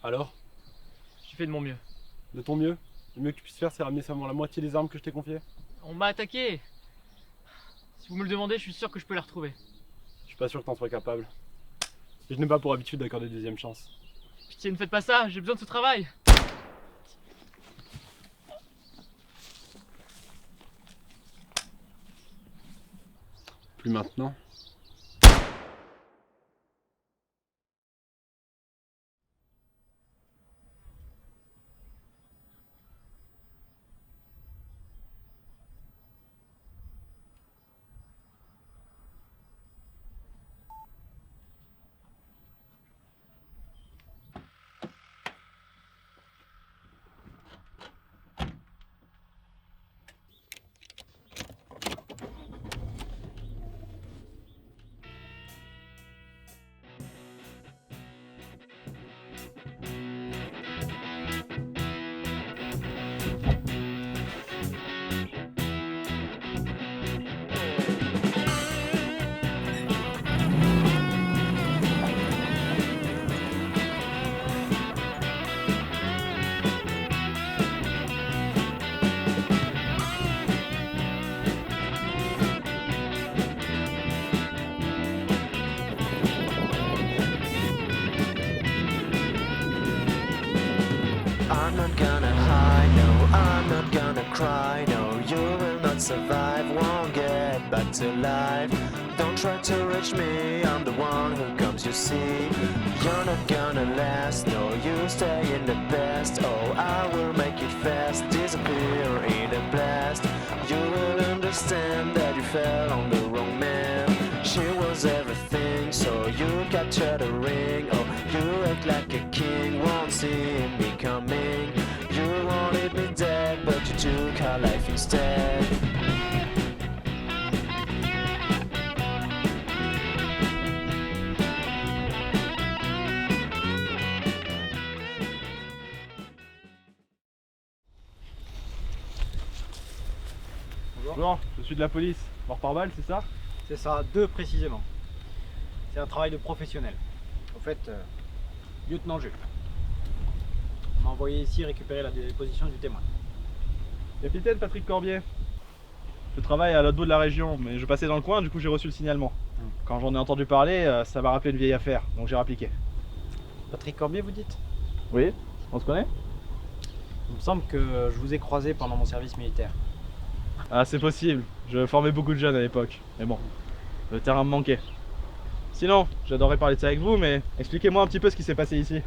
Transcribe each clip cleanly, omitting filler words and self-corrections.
Alors? J'ai fait de mon mieux. De ton mieux? Le mieux que tu puisses faire, c'est ramener seulement la moitié des armes que je t'ai confiées? On m'a attaqué. Si vous me le demandez, je suis sûr que je peux les retrouver. Je suis pas sûr que t'en sois capable. Et je n'ai pas pour habitude d'accorder de deuxième chance. Pitié, ne faites pas ça, j'ai besoin de ce travail. Plus maintenant. I'm not gonna hide, no, I'm not gonna cry, no, you will not survive, won't get back to life. Don't try to reach me, I'm the one who comes, you see. You're not gonna last, no, you stay in the past. Oh, I will make it fast, disappear in a blast. You will understand that you fell on the wrong man. She was everything, so you captured a ring. Oh, you act like a king, won't see me coming. You wanted me dead, but you took her life instead. Bonjour, je suis de la police. Mort par balle, c'est ça? C'est ça, deux précisément. C'est un travail de professionnel. Au fait, lieutenant Jules. On m'a envoyé ici récupérer la déposition du témoin. Capitaine Patrick Corbier. Je travaille à l'autre bout de la région, mais je passais dans le coin, du coup j'ai reçu le signalement. Quand j'en ai entendu parler, ça m'a rappelé une vieille affaire, donc j'ai rappliqué. Patrick Corbier, vous dites? Oui, on se connaît? Il me semble que je vous ai croisé pendant mon service militaire. Ah, c'est possible, je formais beaucoup de jeunes à l'époque, mais bon, le terrain me manquait. Sinon, j'adorerais parler de ça avec vous, mais expliquez-moi un petit peu ce qui s'est passé ici.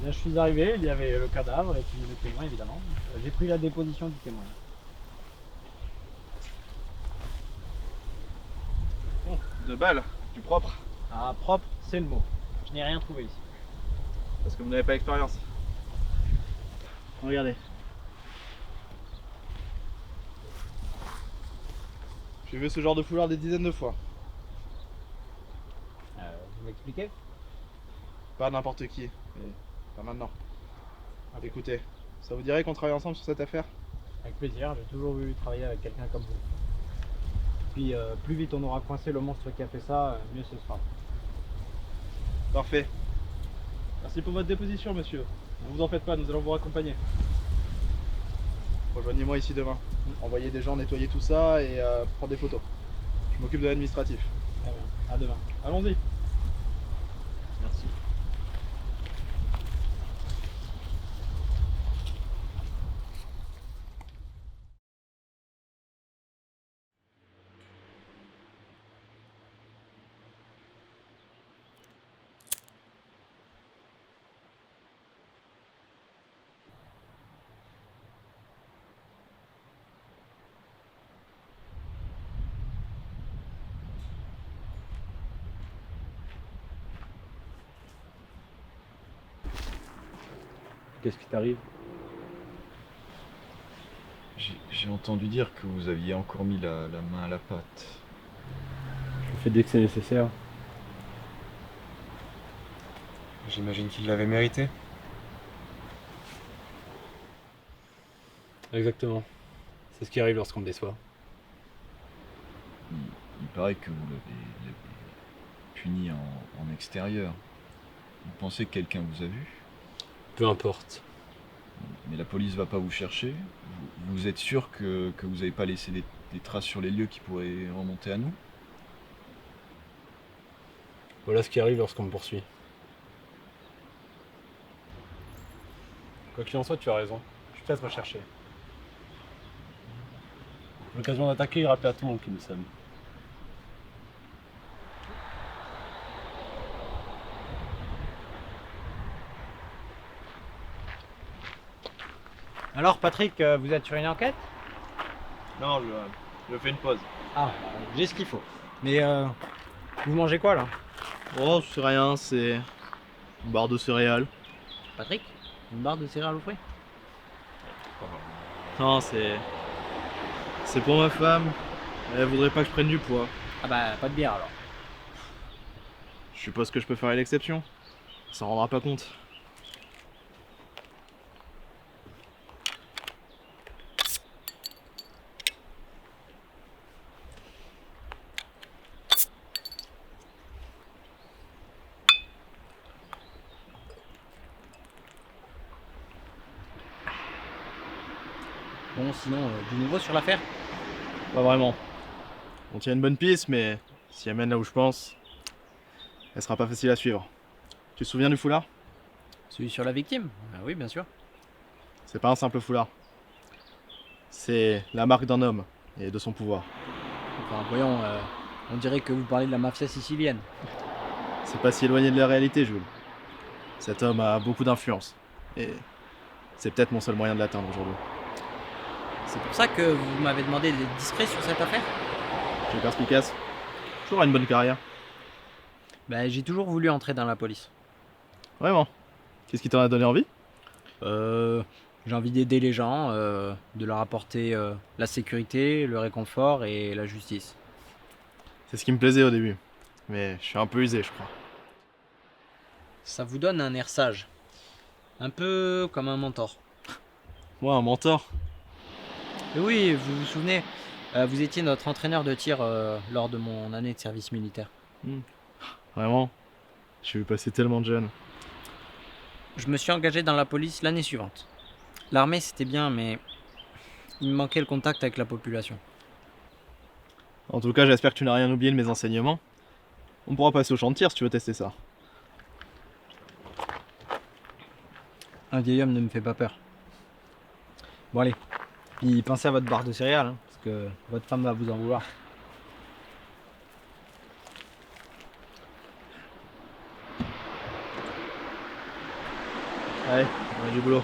Là, je suis arrivé, il y avait le cadavre et puis le témoin évidemment. J'ai pris la déposition du témoin. De balles, du propre, Ah, propre, c'est le mot. Je n'ai rien trouvé ici. parce que vous n'avez pas l'expérience. Regardez. J'ai vu ce genre de foulard des dizaines de fois. Vous m'expliquez? Pas n'importe qui, mais pas maintenant. Écoutez, ça vous dirait qu'on travaille ensemble sur cette affaire? Avec plaisir, j'ai toujours voulu travailler avec quelqu'un comme vous. Puis plus vite on aura coincé le monstre qui a fait ça, mieux ce sera. Parfait. Merci pour votre déposition, monsieur. Ne vous en faites pas, nous allons vous raccompagner. Rejoignez-moi ici demain. Envoyez des gens nettoyer tout ça et prendre des photos. Je m'occupe de l'administratif. Très bien, à demain. Allons-y. Merci. Qu'est-ce qui t'arrive? J'ai entendu dire que vous aviez encore mis la main à la pâte. Je fais dès que c'est nécessaire. J'imagine qu'il l'avait mérité. Exactement. C'est ce qui arrive lorsqu'on me déçoit. Il paraît que vous l'avez puni en extérieur. Vous pensez que quelqu'un vous a vu? Peu importe. Mais la police va pas vous chercher. Vous êtes sûr que vous n'avez pas laissé des traces sur les lieux qui pourraient remonter à nous? Voilà ce qui arrive lorsqu'on me poursuit. Quoi qu'il en soit, tu as raison. Je suis peut-être recherché. L'occasion d'attaquer et rappeler à tout le monde qui nous sommes. Alors Patrick, vous êtes sur une enquête? Non, je fais une pause. Ah, j'ai ce qu'il faut. Mais vous mangez quoi là? Oh, c'est rien, c'est une barre de céréales. Patrick, une barre de céréales au fruits? Non, c'est pour ma femme. Elle voudrait pas que je prenne du poids. Ah bah pas de bière alors. Je suppose que je peux faire l'exception. Elle s'en rendra pas compte. Bon, sinon, du nouveau sur l'affaire? Pas vraiment. On tient une bonne piste, mais si elle mène là où je pense, elle sera pas facile à suivre. Tu te souviens du foulard? Celui sur la victime? Ah oui, bien sûr. C'est pas un simple foulard. C'est la marque d'un homme et de son pouvoir. Enfin, voyons, on dirait que vous parlez de la mafia sicilienne. C'est pas si éloigné de la réalité, Jules. Cet homme a beaucoup d'influence. Et c'est peut-être mon seul moyen de l'atteindre aujourd'hui. C'est pour ça que vous m'avez demandé d'être discret sur cette affaire? J'ai perspicace. Toujours une bonne carrière. Bah, j'ai toujours voulu entrer dans la police. Vraiment. Qu'est-ce qui t'en a donné envie? J'ai envie d'aider les gens, de leur apporter la sécurité, le réconfort et la justice. C'est ce qui me plaisait au début. Mais je suis un peu usé, je crois. Ça vous donne un air sage. Un peu comme un mentor. Moi, un mentor? Et oui, vous vous souvenez, vous étiez notre entraîneur de tir lors de mon année de service militaire. Vraiment? J'ai vu passer tellement de jeunes. Je me suis engagé dans la police l'année suivante. L'armée c'était bien, mais il me manquait le contact avec la population. En tout cas, j'espère que tu n'as rien oublié de mes enseignements. On pourra passer au champ de tir si tu veux tester ça. Un vieil homme ne me fait pas peur. Bon allez, puis pensez à votre barre de céréales, hein, parce que votre femme va vous en vouloir. Allez, on a du boulot.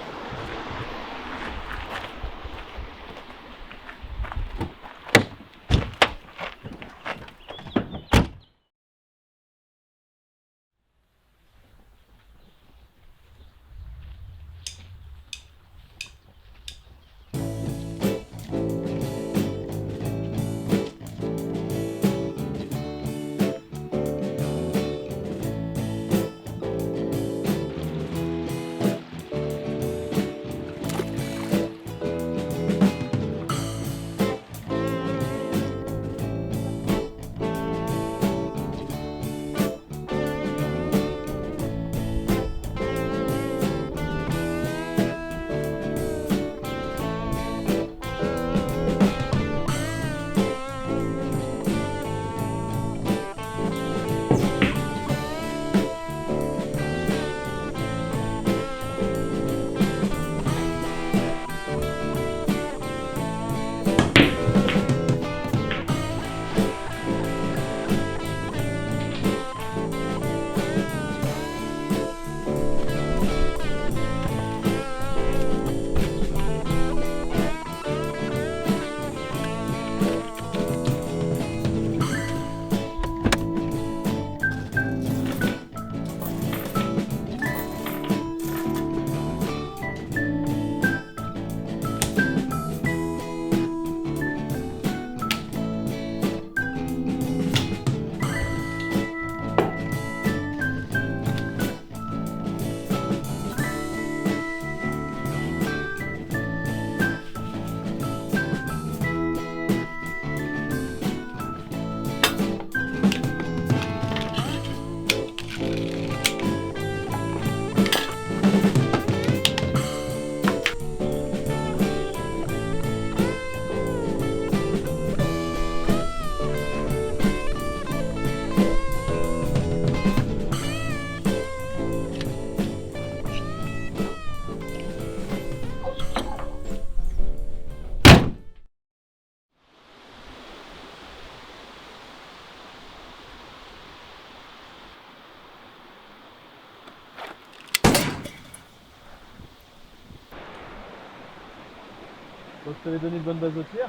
je t'avais donné une bonne base de tir.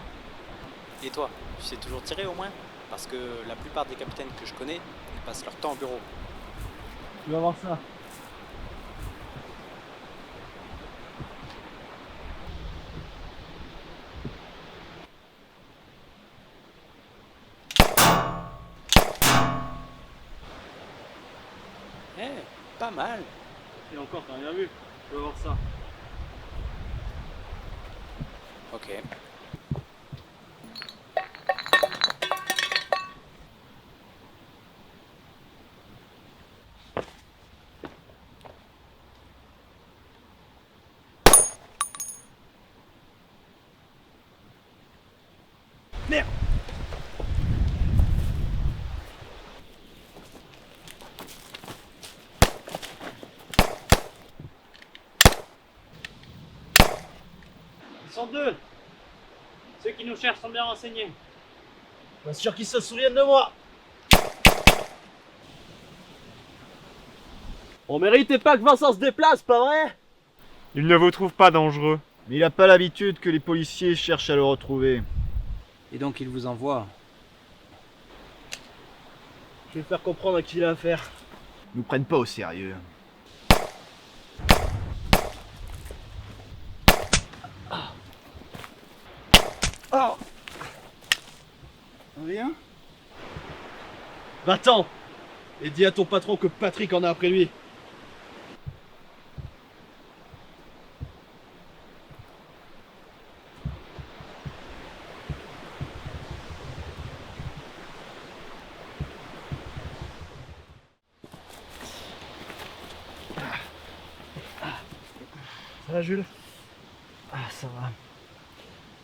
Et toi, tu sais toujours tirer au moins? Parce que la plupart des capitaines que je connais, ils passent leur temps au bureau. Tu vas voir ça. Eh, pas mal. Et encore, t'as rien vu. Tu vas voir ça. Ok. Merde! Ils sont deux. Ceux qui nous cherchent sont bien renseignés. Pas sûr qu'ils se souviennent de moi. On méritait pas que Vincent se déplace, pas vrai? Il ne vous trouve pas dangereux. Mais il a pas l'habitude que les policiers cherchent à le retrouver. Et donc il vous envoie. Je vais faire comprendre à qui il a affaire. Ils nous prennent pas au sérieux. Oh! Rien? Va-t'en! Et dis à ton patron que Patrick en a après lui. Ça va, Jules? Ah, ça va.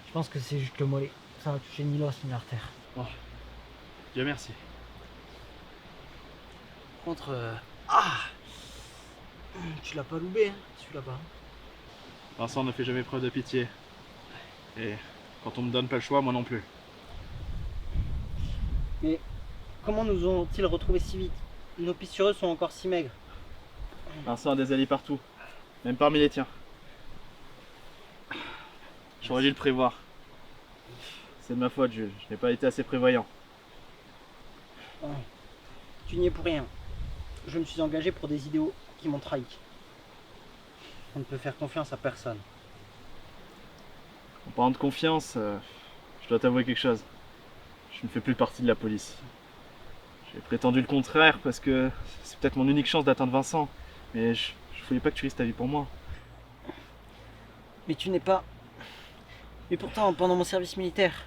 Je pense que c'est juste le mollet. Ça va toucher ni l'os ni l'artère. Dieu merci. Contre. Tu l'as pas loupé, hein, celui-là pas. Vincent ne fait jamais preuve de pitié. Et quand on me donne pas le choix, moi non plus. Mais comment nous ont-ils retrouvés si vite? Nos pistes sur eux sont encore si maigres. Vincent a des alliés partout, même parmi les tiens. J'aurais dû le prévoir. C'est de ma faute, Jules. Je n'ai pas été assez prévoyant. Tu n'y es pour rien. Je me suis engagé pour des idéaux qui m'ont trahi. On ne peut faire confiance à personne. En parlant de confiance, je dois t'avouer quelque chose. Je ne fais plus partie de la police. J'ai prétendu le contraire parce que c'est peut-être mon unique chance d'atteindre Vincent. Mais je voulais pas que tu risques ta vie pour moi. Mais tu n'es pas... Mais pourtant, pendant mon service militaire...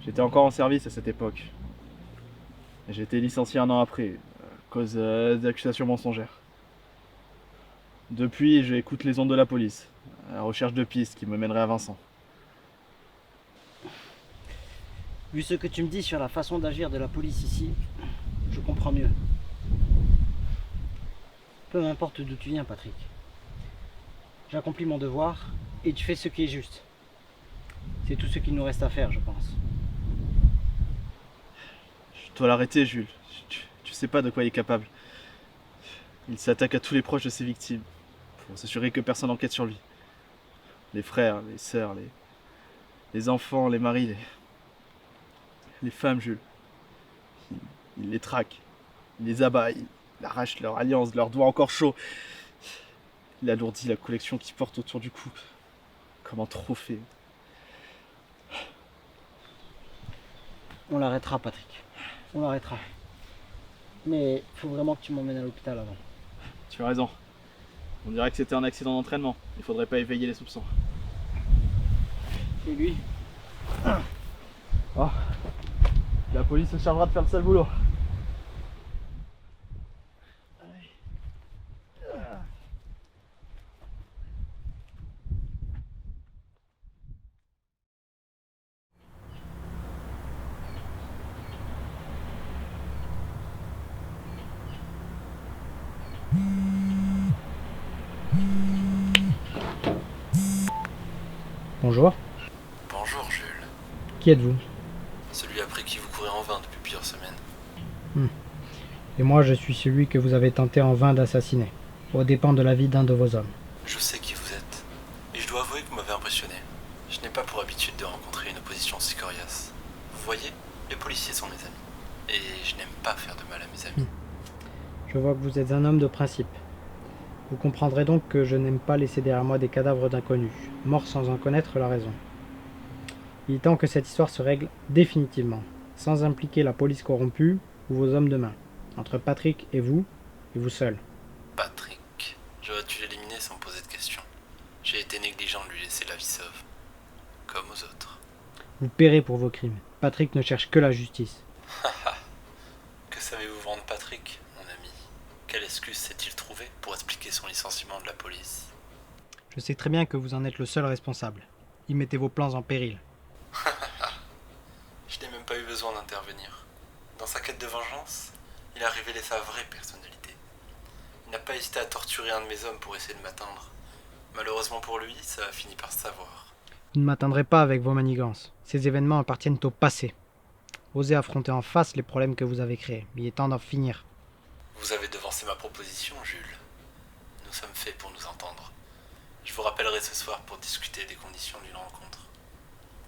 J'étais encore en service à cette époque. Et j'ai été licencié un an après, à cause d'accusations mensongères. Depuis, j'écoute les ondes de la police, à la recherche de pistes qui me mèneraient à Vincent. Vu ce que tu me dis sur la façon d'agir de la police ici, je comprends mieux. Peu m'importe d'où tu viens, Patrick. J'accomplis mon devoir et tu fais ce qui est juste. C'est tout ce qu'il nous reste à faire, je pense. Je dois l'arrêter, Jules. Tu sais pas de quoi il est capable. Il s'attaque à tous les proches de ses victimes, pour s'assurer que personne n'enquête sur lui. Les frères, les sœurs, les enfants, les maris, les femmes, Jules. Il les traque, il les abat, il arrache leur alliance, leurs doigts encore chauds. Il alourdit la collection qu'ils portent autour du cou, comme un trophée. On l'arrêtera, Patrick. On l'arrêtera. Mais il faut vraiment que tu m'emmènes à l'hôpital avant. Tu as raison. On dirait que c'était un accident d'entraînement. Il faudrait pas éveiller les soupçons. Et lui? Oh. La police se chargera de faire le sale boulot. Bonjour. Bonjour Jules, Qui êtes-vous? celui après qui vous courez en vain depuis plusieurs semaines. Et moi, je suis celui que vous avez tenté en vain d'assassiner, aux dépens de la vie d'un de vos hommes. Je sais qui vous êtes, et je dois avouer que vous m'avez impressionné. Je n'ai pas pour habitude passe. Vous voyez, les policiers sont mes amis. Et je n'aime pas faire de mal à mes amis. Je vois que vous êtes un homme de principe. Vous comprendrez donc que je n'aime pas laisser derrière moi des cadavres d'inconnus, morts sans en connaître la raison. Il est temps que cette histoire se règle définitivement, sans impliquer la police corrompue ou vos hommes de main. Entre Patrick et vous seul. Patrick, j'aurais dû l'éliminer sans me poser de questions. J'ai été négligent de lui laisser la vie sauve. Comme aux autres. Vous paierez pour vos crimes. Patrick ne cherche que la justice. Que savez-vous vendre Patrick, mon ami? Quelle excuse s'est-il trouvé pour expliquer son licenciement de la police? Je sais très bien que vous en êtes le seul responsable. Y mettez vos plans en péril. Je n'ai même pas eu besoin d'intervenir. Dans sa quête de vengeance, il a révélé sa vraie personnalité. Il n'a pas hésité à torturer un de mes hommes pour essayer de m'atteindre. Malheureusement pour lui, ça a fini par se savoir. Vous ne m'atteindrez pas avec vos manigances. Ces événements appartiennent au passé. Osez affronter en face les problèmes que vous avez créés. Il est temps d'en finir. Vous avez devancé ma proposition, Jules. Nous sommes faits pour nous entendre. Je vous rappellerai ce soir pour discuter des conditions d'une rencontre.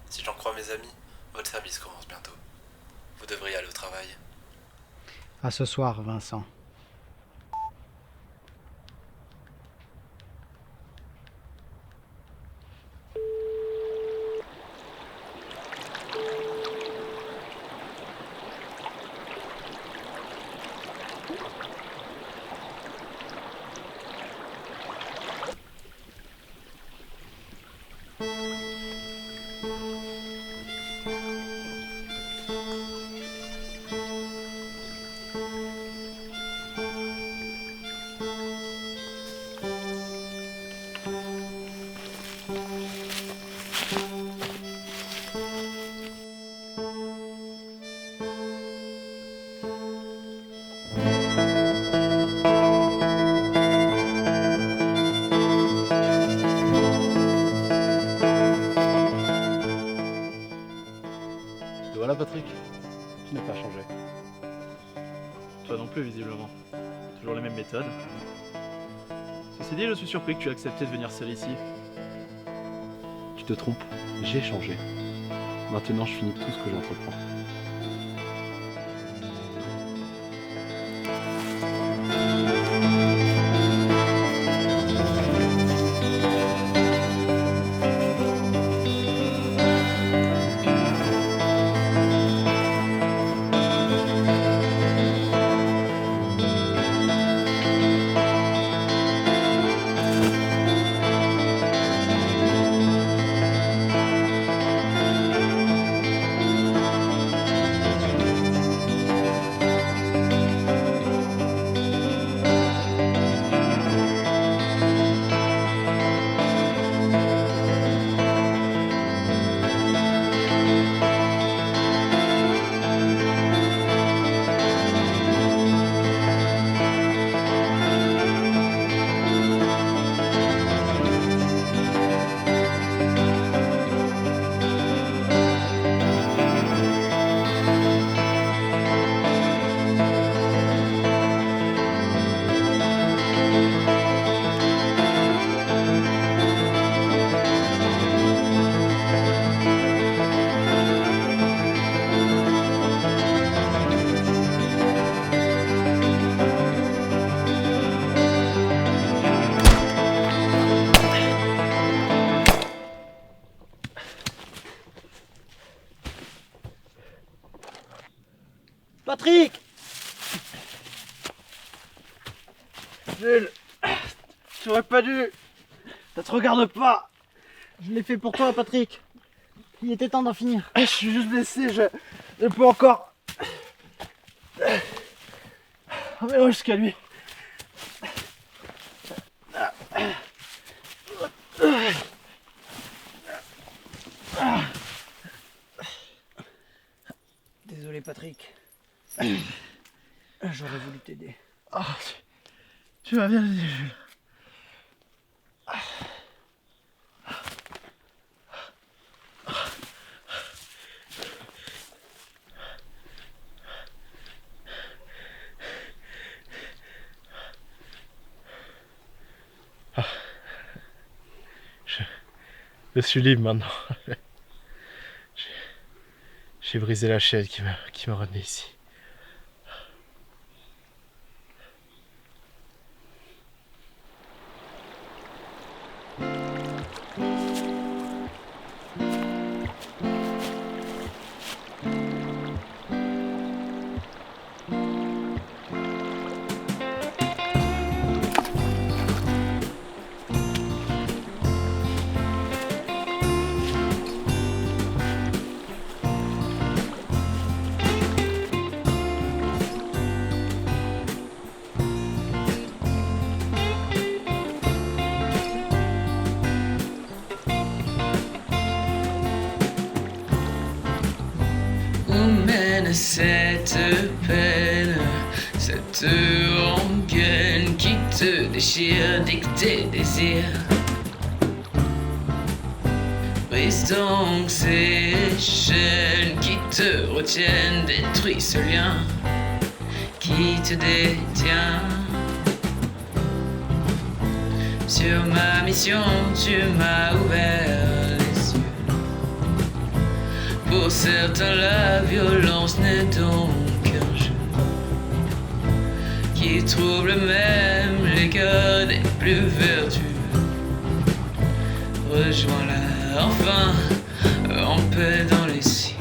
Si j'en crois mes amis, votre service commence bientôt. Vous devriez aller au travail. À ce soir, Vincent. Et voilà Patrick, tu n'as pas changé. Toi non plus visiblement. Toujours les mêmes méthodes. Ceci dit, je suis surpris que tu aies accepté de venir seul ici. Tu te trompes, j'ai changé. Maintenant, je finis tout ce que j'entreprends. Patrick! Jules, tu aurais pas dû. Ça te regarde pas. Je l'ai fait pour toi, Patrick. Il était temps d'en finir. Je suis juste blessé, je peux encore. Emmène-moi jusqu'à lui. Désolé, Patrick. J'aurais voulu t'aider. Ah, tu vas bien, Jules. Je suis libre maintenant. J'ai brisé la chaîne qui m'a ramené ici. Où mène cette peine, cette rengaine qui te déchire, dicte désir? Brise donc ces chaînes qui te retiennent, détruis ce lien qui te détient. Sur ma mission, tu m'as ouvert les yeux. Pour certains, la violence n'est donc qu'un jeu qui trouble même les cœurs des plus vertueux. Rejoins-la enfin, en paix dans les cieux.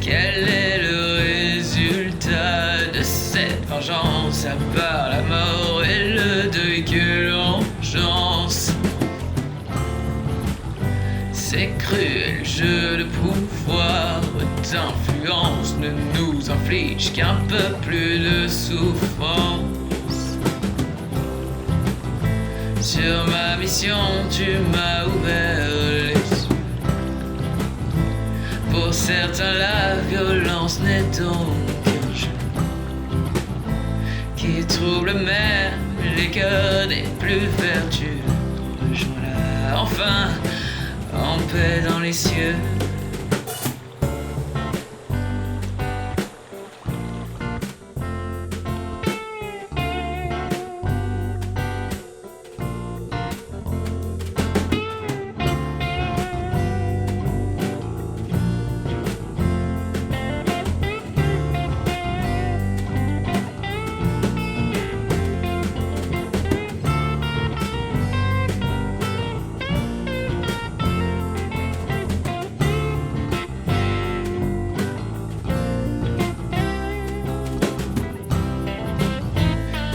Quel est le résultat de cette vengeance, à part la mort et le deuil que l'enchance? Ces cruels jeux de pouvoir, d'influence ne nous infligent qu'un peu plus de souffrance. Sur ma mission, tu m'as ouvert les yeux. Pour certains, la violence n'est donc qu'un jeu qui trouble même les cœurs des plus vertueux. Rejoins-la enfin, en paix dans les cieux.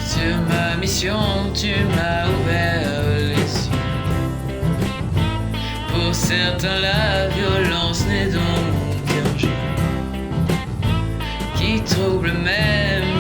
Sur ma mission, tu m'as ouvert les yeux. Pour certains, la violence n'est donc qu'un jeu qui trouble même